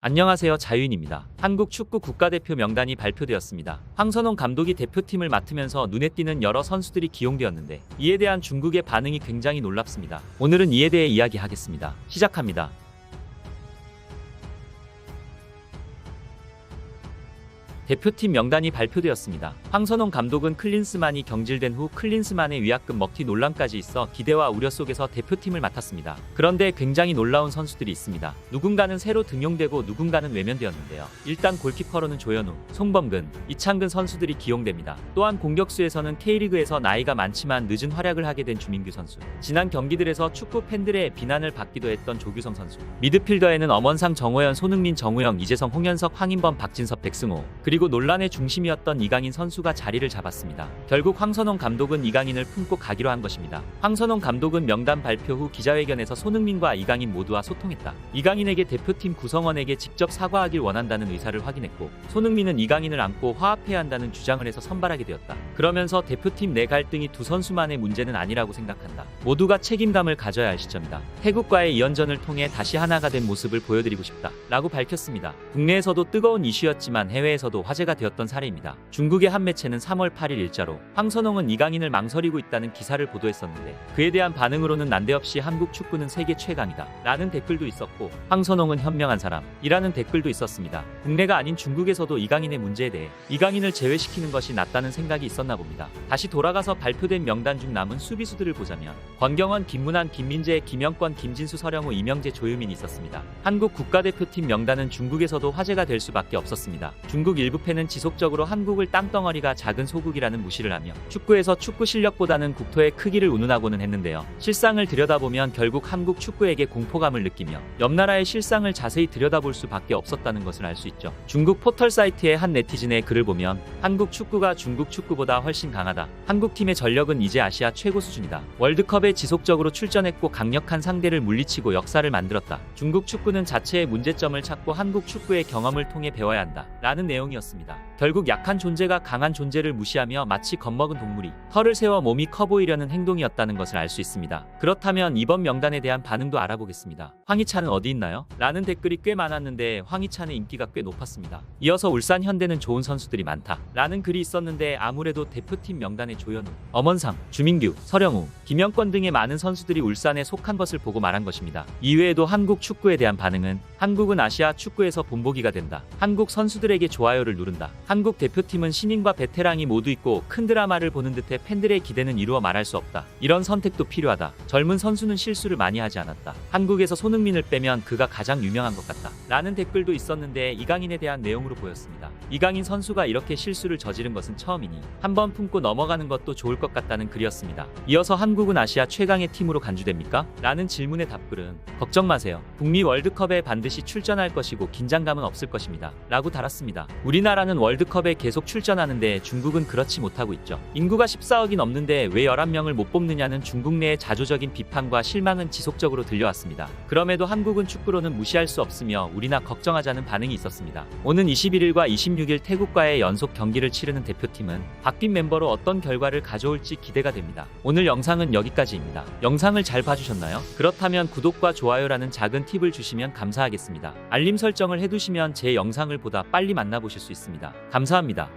안녕하세요. 자유인입니다. 한국 축구 국가대표 명단이 발표되었습니다. 황선홍 감독이 대표팀을 맡으면서 눈에 띄는 여러 선수들이 기용되었는데 이에 대한 중국의 반응이 굉장히 놀랍습니다. 오늘은 이에 대해 이야기하겠습니다. 시작합니다. 대표팀 명단이 발표되었습니다. 황선홍 감독은 클린스만이 경질된 후 클린스만의 위약금 먹튀 논란까지 있어 기대와 우려 속에서 대표팀을 맡았습니다. 그런데 굉장히 놀라운 선수들이 있습니다. 누군가는 새로 등용되고 누군가는 외면되었는데요. 일단 골키퍼로는 조현우, 송범근, 이창근 선수들이 기용됩니다. 또한 공격수에서는 K리그에서 나이가 많지만 늦은 활약을 하게 된 주민규 선수, 지난 경기들에서 축구 팬들의 비난을 받기도 했던 조규성 선수, 미드필더에는 엄원상, 정호연, 손흥민, 정우영, 이재성, 홍현석, 황인범, 박진섭, 백승호, 그리고 논란의 중심이었던 이강인 선수가 자리를 잡았습니다. 결국 황선홍 감독은 이강인을 품고 가기로 한 것입니다. 황선홍 감독은 명단 발표 후 기자회견에서 손흥민과 이강인 모두와 소통했다. 이강인에게 대표팀 구성원에게 직접 사과하길 원한다는 의사를 확인했고, 손흥민은 이강인을 안고 화합해야 한다는 주장을 해서 선발하게 되었다. 그러면서 대표팀 내 갈등이 두 선수만의 문제는 아니라고 생각한다. 모두가 책임감을 가져야 할 시점이다. 태국과의 2연전을 통해 다시 하나가 된 모습을 보여드리고 싶다. 라고 밝혔습니다. 국내에서도 뜨거운 이슈였지만 해외에서도 화제가 되었던 사례입니다. 중국의 한 매체는 3월 8일 일자로 황선홍은 이강인을 망설이고 있다는 기사를 보도했었는데, 그에 대한 반응으로는 난데없이 한국 축구는 세계 최강이다 라는 댓글도 있었고, 황선홍은 현명한 사람 이라는 댓글도 있었습니다. 국내가 아닌 중국에서도 이강인의 문제에 대해 이강인을 제외시키는 것이 낫다는 생각이 있었나 봅니다. 다시 돌아가서 발표된 명단 중 남은 수비수들을 보자면 권경원, 김문환, 김민재, 김영권, 김진수, 서령우, 이명재, 조유민이 있었습니다. 한국 국가대표팀 명단은 중국에서도 화제가 될 수밖에 없었습니다. 중국 일부 팬은 지속적으로 한국을 땅덩어리가 작은 소국이라는 무시를 하며 축구에서 축구 실력보다는 국토의 크기를 운운하고는 했는데요. 실상을 들여다보면 결국 한국 축구에게 공포감을 느끼며 옆 나라의 실상을 자세히 들여다볼 수밖에 없었다는 것을 알 수 있죠. 중국 포털 사이트의 한 네티즌의 글을 보면 한국 축구가 중국 축구보다 훨씬 강하다. 한국 팀의 전력은 이제 아시아 최고 수준이다. 월드컵에 지속적으로 출전했고 강력한 상대를 물리치고 역사를 만들었다. 중국 축구는 자체의 문제점을 찾고 한국 축구의 경험을 통해 배워야 한다. 라는 내용이었습니다. 결국 약한 존재가 강한 존재를 무시하며 마치 겁먹은 동물이 털을 세워 몸이 커 보이려는 행동이었다는 것을 알 수 있습니다. 그렇다면 이번 명단에 대한 반응도 알아보겠습니다. 황희찬은 어디 있나요? 라는 댓글이 꽤 많았는데 황희찬의 인기가 꽤 높았습니다. 이어서 울산 현대는 좋은 선수들이 많다 라는 글이 있었는데, 아무래도 대표팀 명단에 조현우, 엄원상, 주민규, 서령우, 김영권 등의 많은 선수들이 울산에 속한 것을 보고 말한 것입니다. 이외에도 한국 축구에 대한 반응은 한국은 아시아 축구에서 본보기가 된다. 한국 선수들에게 좋아요를 누른다. 한국 대표팀은 신인과 베테랑이 모두 있고 큰 드라마를 보는 듯해 팬들의 기대는 이루어 말할 수 없다. 이런 선택도 필요하다. 젊은 선수는 실수를 많이 하지 않았다. 한국에서 손흥민을 빼면 그가 가장 유명한 것 같다. 라는 댓글도 있었는데 이강인에 대한 내용으로 보였습니다. 이강인 선수가 이렇게 실수를 저지른 것은 처음이니 한번 품고 넘어가는 것도 좋을 것 같다는 글이었습니다. 이어서 한국은 아시아 최강의 팀으로 간주됩니까? 라는 질문의 답글은 걱정 마세요. 북미 월드컵에 반드시 출전할 것이고 긴장감은 없을 것입니다. 라고 달았습니다. 우리나라는 월드컵에 계속 출전하는데 중국은 그렇지 못하고 있죠. 인구가 14억이 넘는데 왜 11명을 못 뽑느냐는 중국 내의 자조적인 비판과 실망은 지속적으로 들려왔습니다. 그럼에도 한국은 축구로는 무시할 수 없으며 우리나 걱정하자는 반응이 있었습니다. 오는 21일과 26일 태국과의 연속 경기를 치르는 대표팀은 바뀐 멤버로 어떤 결과를 가져올지 기대가 됩니다. 오늘 영상은 여기까지입니다. 영상을 잘 봐주셨나요? 그렇다면 구독과 좋아요라는 작은 팁을 주시면 감사하겠습니다. 알림 설정을 해두시면 제 영상을 보다 빨리 만나보실 수 있습니다. 감사합니다.